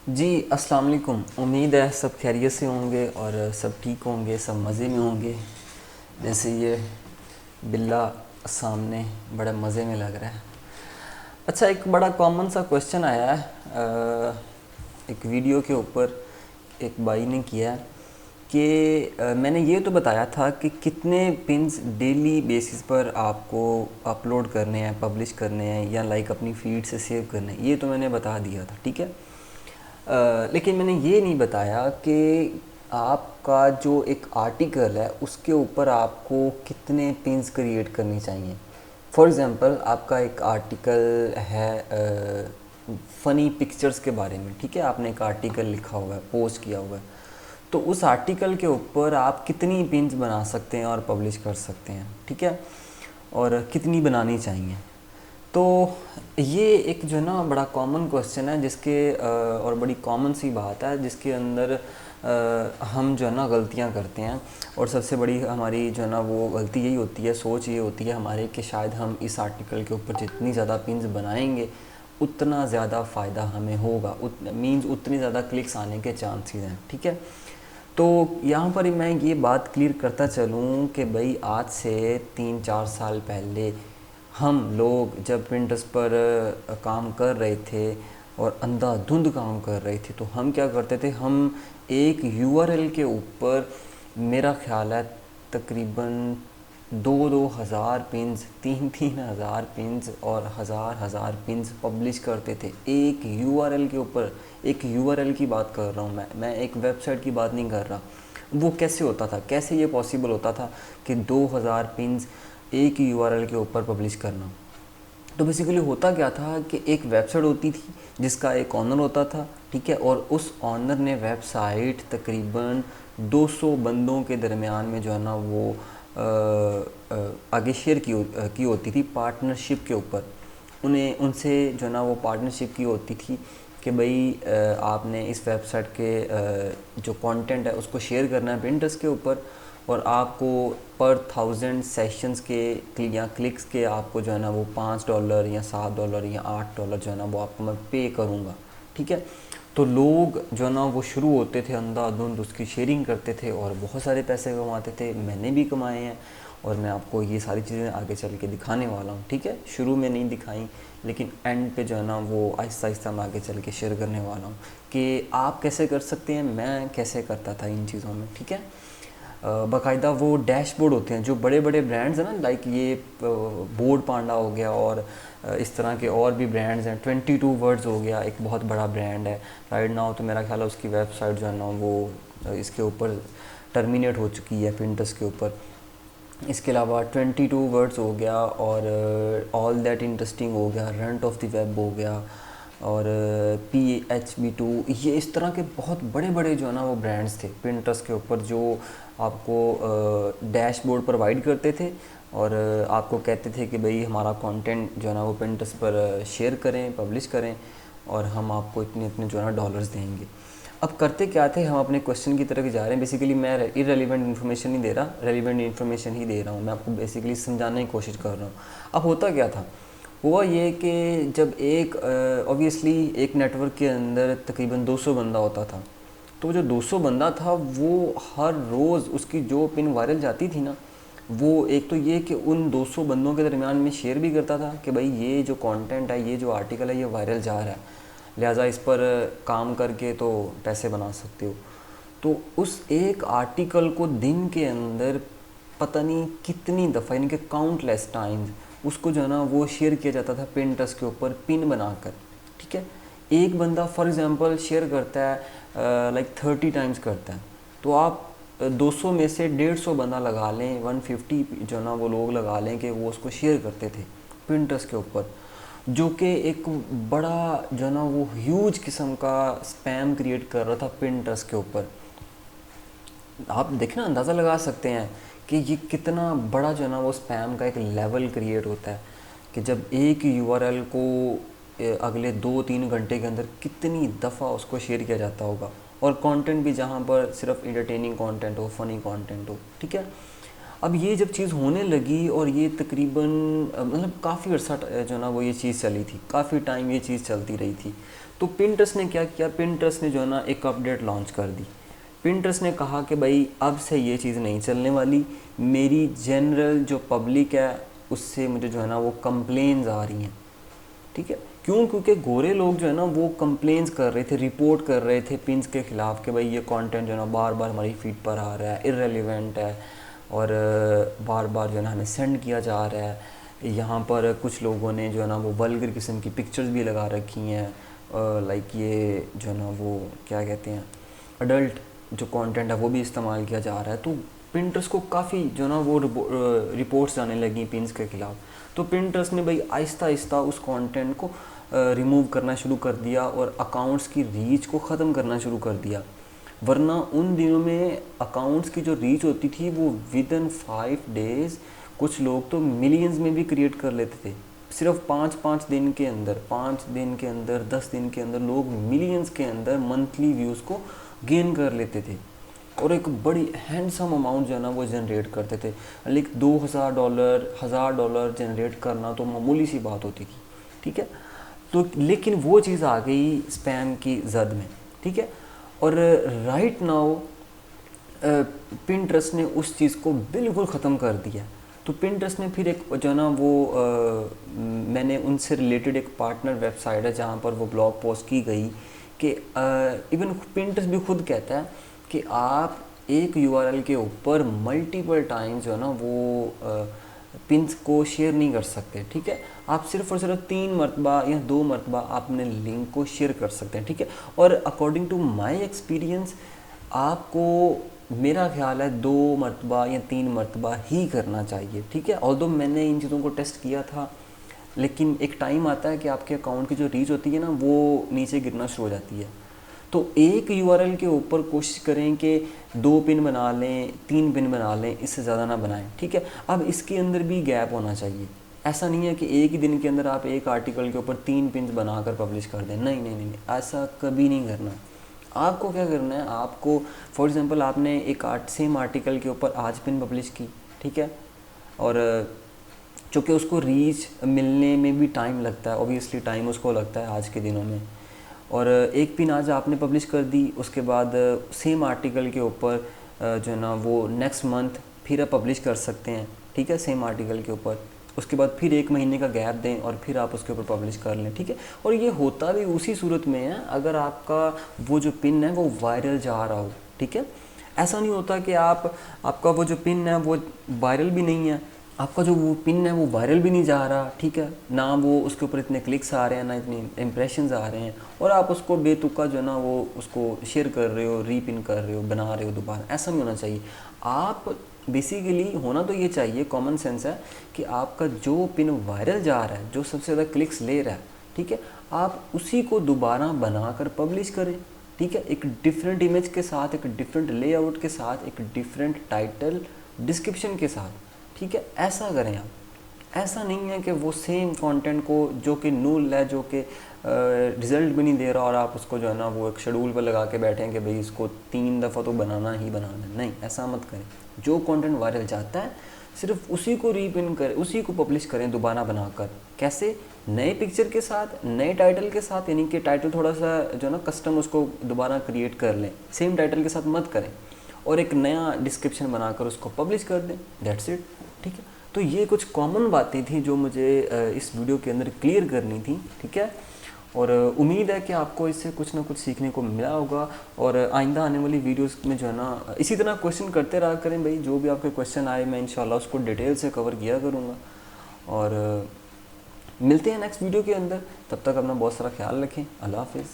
जी अस्सलाम वालेकुम। उम्मीद है सब खैरियत से होंगे और सब ठीक होंगे, सब मज़े में होंगे। जैसे ये बिल्ला सामने बड़े मज़े में लग रहा है। अच्छा, एक बड़ा कॉमन सा क्वेश्चन आया है एक वीडियो के ऊपर एक भाई ने किया है कि मैंने ये तो बताया था कि कितने पिन्स डेली बेसिस पर आपको अपलोड करने हैं, पब्लिश करने हैं या लाइक अपनी फीड से सेव करने हैं, ये तो मैंने बता दिया था, ठीक है। लेकिन मैंने ये नहीं बताया कि आपका जो एक आर्टिकल है उसके ऊपर आपको कितने पिन्स क्रिएट करनी चाहिए। फॉर एग्ज़ाम्पल, आपका एक आर्टिकल है फ़नी पिक्चर्स के बारे में, ठीक है। आपने एक आर्टिकल लिखा हुआ है, पोस्ट किया हुआ है, तो उस आर्टिकल के ऊपर आप कितनी पिन्स बना सकते हैं और पब्लिश कर सकते हैं, ठीक है, और कितनी बनानी चाहिए। तो ये एक जो है ना बड़ा कॉमन क्वेश्चन है जिसके और बड़ी कॉमन सी बात है जिसके अंदर हम जो है ना गलतियाँ करते हैं। और सबसे बड़ी हमारी जो है ना वो गलती यही होती है, सोच ये होती है हमारे कि शायद हम इस आर्टिकल के ऊपर जितनी ज़्यादा पिन्स बनाएंगे उतना ज़्यादा फ़ायदा हमें होगा, मीन्स उतनी ज़्यादा क्लिक्स आने के चांसेस हैं, ठीक है। तो यहाँ पर मैं ये बात क्लियर करता चलूँ कि भाई आज से 3-4 साल पहले हम लोग जब पिंटरेस्ट पर काम कर रहे थे और अंधाधुंध काम कर रहे थे, तो हम क्या करते थे, हम एक यूआरएल के ऊपर मेरा ख्याल है तकरीबन 2-2 हज़ार पिन्स, 3-3 हज़ार पिन्स और हज़ार पिन्स पब्लिश करते थे एक यूआरएल के ऊपर। एक यूआरएल की बात कर रहा हूँ मैं एक वेबसाइट की बात नहीं कर रहा। वो कैसे होता था, कैसे ये पॉसिबल होता था कि 2 हज़ार पिन्स एक ही यूआरएल के ऊपर पब्लिश करना। तो बेसिकली होता क्या था कि एक वेबसाइट होती थी जिसका एक ऑनर होता था, ठीक है, और उस ऑनर ने वेबसाइट तकरीबन 200 बंदों के दरमियान में जो है ना वो आगे शेयर की होती थी पार्टनरशिप के ऊपर। उन्हें उनसे जो है ना वो पार्टनरशिप की होती थी कि भाई आपने इस वेबसाइट के जो कंटेंट है उसको शेयर करना है पिंटरेस्ट के ऊपर, और आपको पर 1000 सेशंस के या क्लिक्स के आपको जो है ना वो $5 या $7 या $8 जो है ना वो आपको मैं पे करूँगा, ठीक है। तो लोग जो है ना वो शुरू होते थे अंधाधुंध उसकी शेयरिंग करते थे और बहुत सारे पैसे कमाते थे। मैंने भी कमाए हैं और मैं आपको ये सारी चीज़ें आगे चल के दिखाने वाला हूँ, ठीक है। शुरू में नहीं दिखाई लेकिन एंड पे जो है ना वो आहिस्ता आहिस्ता मैं आगे चल के शेयर करने वाला हूँ कि आप कैसे कर सकते हैं, मैं कैसे करता था इन चीज़ों में, ठीक है। बाकायदा वो डैशबोर्ड होते हैं जो बड़े बड़े ब्रांड्स हैं ना, लाइक ये बोर्ड पांडा हो गया और इस तरह के और भी ब्रांड्स हैं। 22 वर्ड्स हो गया, एक बहुत बड़ा ब्रांड है राइट नाउ, तो मेरा ख्याल है उसकी वेबसाइट जो है ना वो इसके ऊपर टर्मिनेट हो चुकी है पिंटरेस्ट के ऊपर। इसके अलावा 22 वर्ड्स हो गया और ऑल दैट इंटरेस्टिंग हो गया, रंट ऑफ द वेब हो गया और PHB2, ये इस तरह के बहुत बड़े बड़े जो है ना वो ब्रांड्स थे पिंटरेस्ट के ऊपर जो आपको डैशबोर्ड प्रोवाइड करते थे और आपको कहते थे कि भाई हमारा कंटेंट जो है ना वो पिंटरेस्ट पर शेयर करें, पब्लिश करें और हम आपको इतने इतने जो है ना डॉलर्स देंगे। अब करते क्या थे, हम अपने क्वेश्चन की तरफ जा रहे हैं। बेसिकली मैं इररेलेवेंट इन्फॉर्मेशन नहीं दे रहा, रेलिवेंट इन्फॉर्मेशन ही दे रहा हूँ। मैं आपको बेसिकली समझाने की कोशिश कर रहा हूँ। अब होता क्या था, हुआ ये कि जब एक ऑब्वियसली एक नेटवर्क के अंदर तकरीबन 200 बंदा होता था, तो जो 200 बंदा था वो हर रोज़ उसकी जो पिन वायरल जाती थी ना, वो एक तो ये कि उन 200 बंदों के दरमियान में शेयर भी करता था कि भाई ये जो कंटेंट है, ये जो आर्टिकल है, ये वायरल जा रहा है, लिहाजा इस पर काम करके तो पैसे बना सकते हो। तो उस एक आर्टिकल को दिन के अंदर पता नहीं कितनी दफ़ा, यानी कि काउंटलेस टाइम्स उसको जो है ना वो शेयर किया जाता था पिंटरेस्ट के ऊपर पिन बनाकर, ठीक है। एक बंदा फॉर एग्ज़ाम्पल शेयर करता है लाइक 30 टाइम्स करता है, तो आप 200 में से 150 बंदा लगा लें, 150 जो है ना वो लोग लगा लें कि वो उसको शेयर करते थे पिंटरेस्ट के ऊपर, जो कि एक बड़ा जो है ना वो ह्यूज किस्म का स्पैम क्रिएट कर रहा था पिंटरेस्ट के ऊपर। आप देखें ना, अंदाज़ा लगा सकते हैं कि ये कितना बड़ा जो है ना वो स्पैम का एक लेवल क्रिएट होता है कि जब एक यूआरएल को अगले 2-3 घंटे के अंदर कितनी दफ़ा उसको शेयर किया जाता होगा, और कंटेंट भी जहाँ पर सिर्फ इंटरटेनिंग कंटेंट हो, फ़नी कंटेंट हो, ठीक है। अब ये जब चीज़ होने लगी और ये तकरीबन मतलब काफ़ी अर्सा जो ना वो ये चीज़ चली थी, काफ़ी टाइम ये चीज़ चलती रही थी, तो पिंटरेस्ट ने क्या किया, पिंटरेस्ट ने जो है ना एक अपडेट लॉन्च कर दी। पिंटरेस्ट ने कहा कि भाई अब से ये चीज़ नहीं चलने वाली, मेरी जनरल जो पब्लिक है उससे मुझे जो है ना वो कंप्लेंट्स आ रही हैं, ठीक है। क्यों? क्योंकि गोरे लोग जो है ना वो कंप्लेंट्स कर रहे थे, रिपोर्ट कर रहे थे पिंस के ख़िलाफ़ कि भाई ये कंटेंट जो है ना बार बार हमारी फीड पर आ रहा है, इररेलेवेंट है और बार बार जो है ना हमें सेंड किया जा रहा है। यहाँ पर कुछ लोगों ने जो है ना वो वल्गर किस्म की पिक्चर्स भी लगा रखी हैं, लाइक ये जो है ना वो क्या कहते हैं अडल्ट जो कंटेंट है वो भी इस्तेमाल किया जा रहा है। तो पिंटरेस्ट को काफ़ी जो है ना वो रिपोर्ट्स आने लगी पिंस के ख़िलाफ़। तो पिंटरेस्ट ने भाई आहिस्ता आहिस्ता उस कंटेंट को रिमूव करना शुरू कर दिया और अकाउंट्स की रीच को ख़त्म करना शुरू कर दिया। वरना उन दिनों में अकाउंट्स की जो रीच होती थी वो विद इन 5 डेज़ कुछ लोग तो मिलियंस में भी क्रिएट कर लेते थे। सिर्फ 5 दिन के अंदर, 5 दिन के अंदर, 10 दिन के अंदर लोग मिलियंस के अंदर मंथली व्यूज़ को गेन कर लेते थे और एक बड़ी हैंडसम अमाउंट जो है ना वो जनरेट करते थे। लाइक $2000, $1000 जनरेट करना तो मामूली सी बात होती थी, ठीक है। तो लेकिन वो चीज़ आ गई स्पैम की जद में, ठीक है। और राइट नाउ पिंटरेस्ट ने उस चीज़ को बिल्कुल ख़त्म कर दिया। तो पिंटरेस्ट ने फिर एक जो है ना वो मैंने उनसे रिलेटेड एक पार्टनर वेबसाइट है जहाँ पर वो ब्लॉग पोस्ट की गई कि इवन पिंटरेस्ट भी खुद कहता है कि आप एक यूआरएल के ऊपर मल्टीपल टाइम्स जो है ना वो पिंस को शेयर नहीं कर सकते, ठीक है। आप सिर्फ और सिर्फ 3 मरतबा या 2 मरतबा आपने लिंक को शेयर कर सकते हैं, ठीक है। और अकॉर्डिंग टू माई एक्सपीरियंस आपको मेरा ख्याल है 2 मरतबा या 3 मरतबा ही करना चाहिए, ठीक है। ऑल्दो मैंने इन चीज़ों को टेस्ट किया था, लेकिन एक टाइम आता है कि आपके अकाउंट की जो रीच होती है ना वो नीचे गिरना शुरू हो जाती है। तो एक यूआरएल के ऊपर कोशिश करें कि 2 पिन बना लें, 3 पिन बना लें, इससे ज़्यादा ना बनाएं, ठीक है। अब इसके अंदर भी गैप होना चाहिए। ऐसा नहीं है कि एक ही दिन के अंदर आप एक आर्टिकल के ऊपर 3 पिन बनाकर पब्लिश कर दें, नहीं नहीं नहीं, ऐसा कभी नहीं करना। आपको क्या करना है, आपको फॉर एग्ज़ाम्पल आपने एक सेम आर्टिकल के ऊपर आज पिन पब्लिश की, ठीक है, और चूँकि उसको रीच मिलने में भी टाइम लगता है, ऑब्वियसली टाइम उसको लगता है आज के दिनों में, और एक पिन आज आपने पब्लिश कर दी, उसके बाद सेम आर्टिकल के ऊपर जो है ना वो नेक्स्ट मंथ फिर आप पब्लिश कर सकते हैं, ठीक है, सेम आर्टिकल के ऊपर। उसके बाद फिर 1 महीने का गैप दें और फिर आप उसके ऊपर पब्लिश कर लें, ठीक है। और ये होता भी उसी सूरत में है अगर आपका वो जो पिन है वो वायरल जा रहा हो, ठीक है। ऐसा नहीं होता कि आपका वो जो पिन है वो वायरल भी नहीं है, आपका जो वो पिन है वो वायरल भी नहीं जा रहा, ठीक है, ना वो उसके ऊपर इतने क्लिक्स आ रहे हैं, ना इतने इम्प्रेशंस आ रहे हैं, और आप उसको बेतुका जो है ना वो उसको शेयर कर रहे हो, रीपिन कर रहे हो, बना रहे हो दोबारा। ऐसा नहीं होना चाहिए। आप बेसिकली होना तो ये चाहिए, कॉमन सेंस है कि आपका जो पिन वायरल जा रहा है, जो सबसे ज़्यादा क्लिक्स ले रहा है, ठीक है, आप उसी को दोबारा बनाकर पब्लिश करें, ठीक है, एक डिफरेंट इमेज के साथ, एक डिफरेंट लेआउट के साथ, एक डिफरेंट टाइटल डिस्क्रिप्शन के साथ, ठीक है। ऐसा करें आप। ऐसा नहीं है कि वो सेम कंटेंट को जो कि नूल है, जो कि रिज़ल्ट भी नहीं दे रहा, और आप उसको जो है ना वो एक शेड्यूल पर लगा के बैठे हैं कि भाई इसको 3 दफ़ा तो बनाना ही बनाना है। नहीं, ऐसा मत करें। जो कंटेंट वायरल जाता है सिर्फ उसी को रीपिन करें, उसी को पब्लिश करें दोबारा बनाकर। कैसे? नए पिक्चर के साथ, नए टाइटल के साथ, यानी कि टाइटल थोड़ा सा जो है ना कस्टम उसको दोबारा क्रिएट कर लें, सेम टाइटल के साथ मत करें, और एक नया डिस्क्रिप्शन बनाकर उसको पब्लिश कर दें, दैट्स इट, ठीक है। तो ये कुछ कॉमन बातें थी जो मुझे इस वीडियो के अंदर क्लियर करनी थी, ठीक है। और उम्मीद है कि आपको इससे कुछ ना कुछ सीखने को मिला होगा, और आइंदा आने वाली वीडियोस में जो है ना इसी तरह क्वेश्चन करते रहा करें भाई। जो भी आपके क्वेश्चन आए मैं इंशाल्लाह उसको डिटेल से कवर किया करूँगा, और मिलते हैं नेक्स्ट वीडियो के अंदर। तब तक अपना बहुत सारा ख्याल रखें। अल्लाह हाफिज़।